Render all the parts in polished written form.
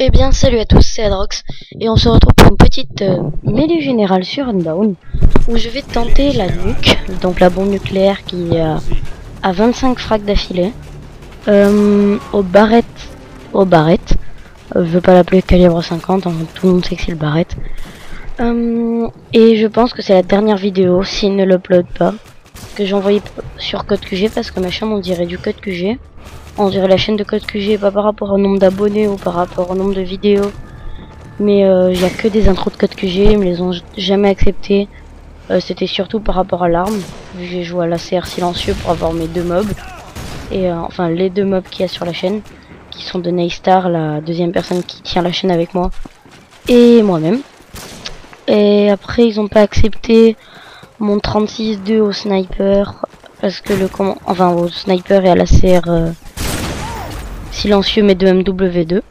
Eh bien salut à tous, c'est Adrox et on se retrouve pour une petite mêlée générale sur Unbound où je vais tenter la nuque, donc la bombe nucléaire qui a 25 frags d'affilée au barrette, je veux pas l'appeler calibre 50, hein, tout le monde sait que c'est le barrette. Et je pense que c'est la dernière vidéo, s'il ne l'upload pas, que j'ai envoyé sur Code QG parce que ma chaîne on dirait du Code QG. On dirait la chaîne de Code QG, pas par rapport au nombre d'abonnés ou par rapport au nombre de vidéos. Mais il n'y a que des intros de Code QG, ils me les ont jamais acceptés. C'était surtout par rapport à l'arme. Vu que j'ai joué à l'ACR silencieux pour avoir mes deux mobs. Et enfin les deux mobs qu'il y a sur la chaîne. Qui sont de Naystar, la deuxième personne qui tient la chaîne avec moi. Et moi-même. Et après ils ont pas accepté mon 36-2 au sniper. Parce que enfin au sniper et à l'ACR silencieux mais de MW2 où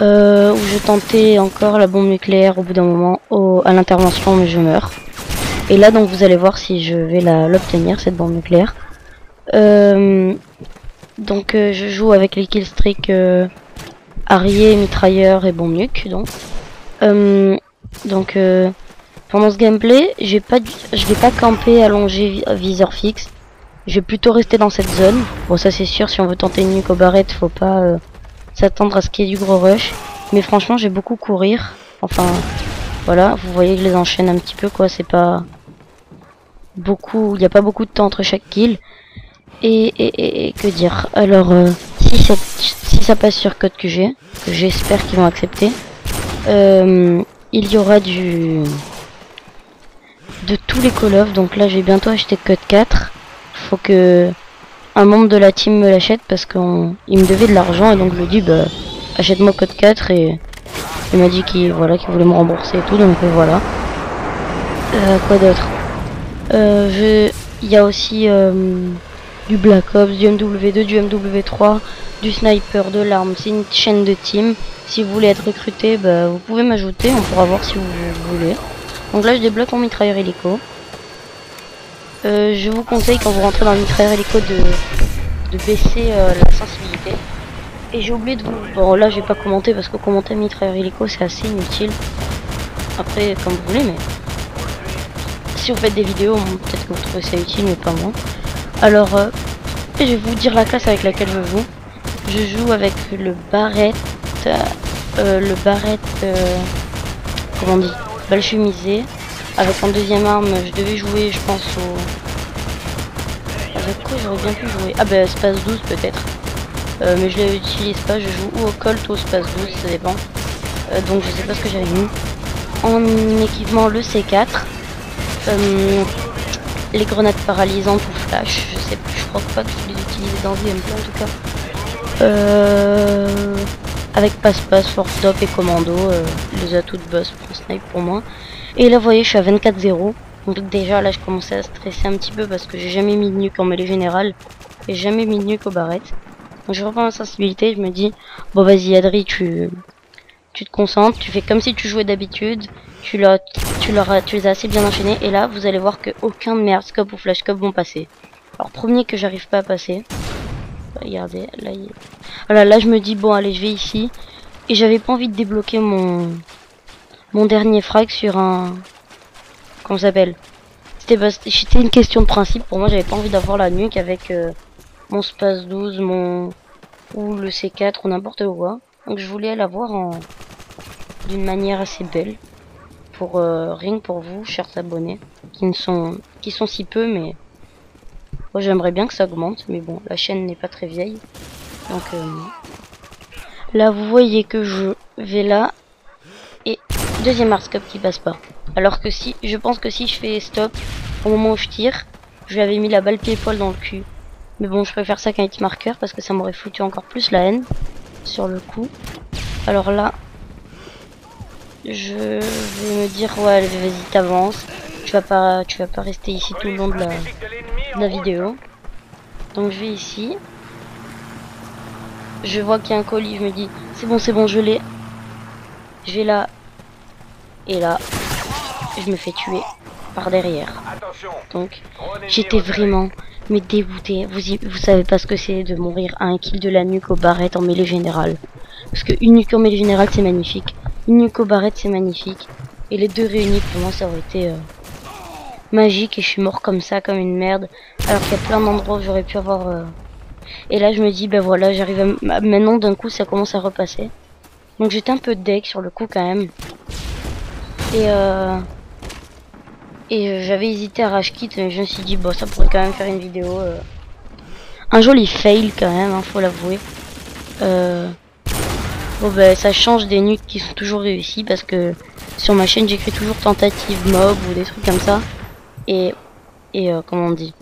je tentais encore la bombe nucléaire au bout d'un moment à l'intervention mais je meurs. Et là donc vous allez voir si je vais l'obtenir cette bombe nucléaire. Donc je joue avec les killstreaks Harrier, mitrailleur et bombe nuque donc pendant ce gameplay je vais pas camper allongé viseur fixe. Je vais plutôt rester dans cette zone. Bon ça c'est sûr, si on veut tenter une nuque au barrette, faut pas s'attendre à ce qu'il y ait du gros rush. Mais franchement j'ai beaucoup courir. Enfin voilà, vous voyez que je les enchaîne un petit peu quoi, c'est pas beaucoup, il n'y a pas beaucoup de temps entre chaque kill. Et que dire. Alors si ça passe sur Code QG, que j'espère qu'ils vont accepter, il y aura de tous les Call of. Donc là j'ai bientôt acheté Code 4. Faut que un membre de la team me l'achète parce qu'il me devait de l'argent et donc je lui ai dit bah achète-moi Code 4 et il m'a dit qu'il voulait me rembourser et tout, donc voilà. Quoi d'autre, il y a aussi du Black Ops, du MW2, du MW3, du sniper, de l'arme. C'est une chaîne de team. Si vous voulez être recruté, bah, vous pouvez m'ajouter, on pourra voir si vous voulez. Donc là je débloque mon mitrailleur hélico. Je vous conseille quand vous rentrez dans le mitrailleur hélico de baisser la sensibilité. Et j'ai oublié de vous... Bon là j'ai pas commenté parce que commenter mitrailleur hélico c'est assez inutile. Après comme vous voulez, mais si vous faites des vidéos peut-être que vous trouvez ça utile mais pas moi. Alors je vais vous dire la classe avec laquelle je joue. Je joue avec le barrette comment on dit, balle chemisée. Avec en deuxième arme, je devais jouer, je pense, avec quoi j'aurais bien pu jouer. Ah bah Space 12 peut-être. Mais je l'utilise pas, je joue ou au Colt ou au Space 12, ça dépend. Donc je sais pas ce que j'avais mis. En équipement, le C4. Les grenades paralysantes ou flash, je sais plus, je crois pas que je les utilisais dans VMP en tout cas. Avec passe-passe, force d'op et commando, les atouts de boss pour snipe pour moi. Et là vous voyez je suis à 24-0. Donc déjà là je commençais à stresser un petit peu parce que j'ai jamais mis de nuque en mêlée générale. Et jamais mis de nuque au barrette. Donc je reprends la sensibilité, je me dis bon vas-y Adri, tu te concentres, tu fais comme si tu jouais d'habitude, tu les as assez bien enchaînés. Et là vous allez voir que aucun de mes hardscope ou flashscope vont passer. Alors premier que j'arrive pas à passer. Regardez, là voilà, là je me dis bon allez je vais ici. Et j'avais pas envie de débloquer mon dernier frag sur un... Comment ça s'appelle? C'était une question de principe. Pour moi, j'avais pas envie d'avoir la nuque avec mon Space 12, ou le C4 ou n'importe quoi. Donc je voulais l'avoir d'une manière assez belle. Pour rien que pour vous, chers abonnés, qui sont si peu, mais moi j'aimerais bien que ça augmente. Mais bon, la chaîne n'est pas très vieille. Donc là, vous voyez que je vais là. Et deuxième hardscope qui passe pas. Alors que je pense que si je fais stop au moment où je tire, je lui avais mis la balle pied-poil dans le cul. Mais bon, je préfère ça qu'un hit marker parce que ça m'aurait foutu encore plus la haine sur le coup. Alors là, je vais me dire ouais, vas-y t'avances. Tu vas pas rester ici tout le long de la vidéo. Donc je vais ici. Je vois qu'il y a un colis, je me dis c'est bon, je l'ai. Je vais là. Et là, je me fais tuer par derrière. Donc, j'étais vraiment dégoûté. Vous savez pas ce que c'est de mourir à un kill de la nuque au barrette en mêlée générale. Parce que une nuque en mêlée générale c'est magnifique, une nuque aux barrettes c'est magnifique. Et les deux réunis pour moi ça aurait été magique, et je suis mort comme ça, comme une merde. Alors qu'il y a plein d'endroits où j'aurais pu avoir... Et là je me dis ben voilà, j'arrive à... Maintenant d'un coup ça commence à repasser. Donc j'étais un peu deck sur le coup quand même. Et j'avais hésité à rage quit, mais je me suis dit bon ça pourrait quand même faire une vidéo. Un joli fail quand même, hein, faut l'avouer. Bon ben ça change des nukes qui sont toujours réussis, parce que sur ma chaîne j'écris toujours tentative mob ou des trucs comme ça. Et comment on dit,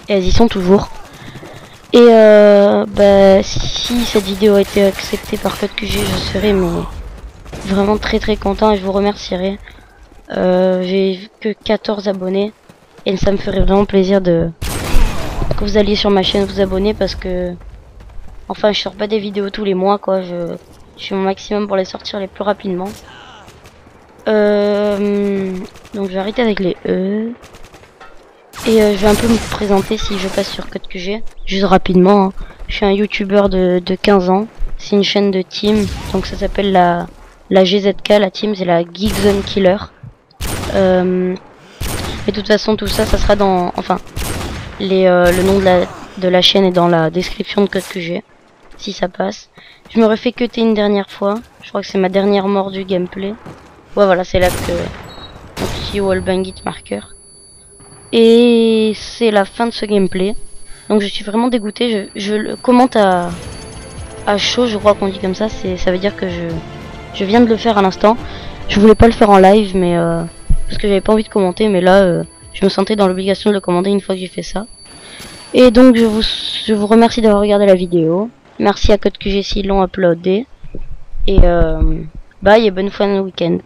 et elles y sont toujours. Et bah, si cette vidéo a été acceptée par CodeQG, je serai mais vraiment très très content et je vous remercierai. J'ai que 14 abonnés et ça me ferait vraiment plaisir que vous alliez sur ma chaîne vous abonner, parce que enfin je sors pas des vidéos tous les mois quoi, je fais mon maximum pour les sortir les plus rapidement. Donc je vais arrêter avec les E. Et je vais un peu me présenter si je passe sur CodeQG, juste rapidement. Hein. Je suis un youtubeur de 15 ans. C'est une chaîne de team, donc ça s'appelle la GZK, la team c'est la Geek Zone Killer. Mais de toute façon tout ça, ça sera dans... Enfin, le nom de la chaîne est dans la description de CodeQG, si ça passe. Je me refais cutter une dernière fois, je crois que c'est ma dernière mort du gameplay. Ouais voilà, c'est là que... mon petit wallbang hit marker. Et c'est la fin de ce gameplay. Donc je suis vraiment dégoûté. Je le commente à chaud, je crois qu'on dit comme ça. Ça veut dire que je viens de le faire à l'instant. Je voulais pas le faire en live, mais parce que j'avais pas envie de commenter. Mais là, je me sentais dans l'obligation de le commander une fois que j'ai fait ça. Et donc je vous remercie d'avoir regardé la vidéo. Merci à CodeQG s'ils l'ont uploadé. Et bye et bonne fin de week-end.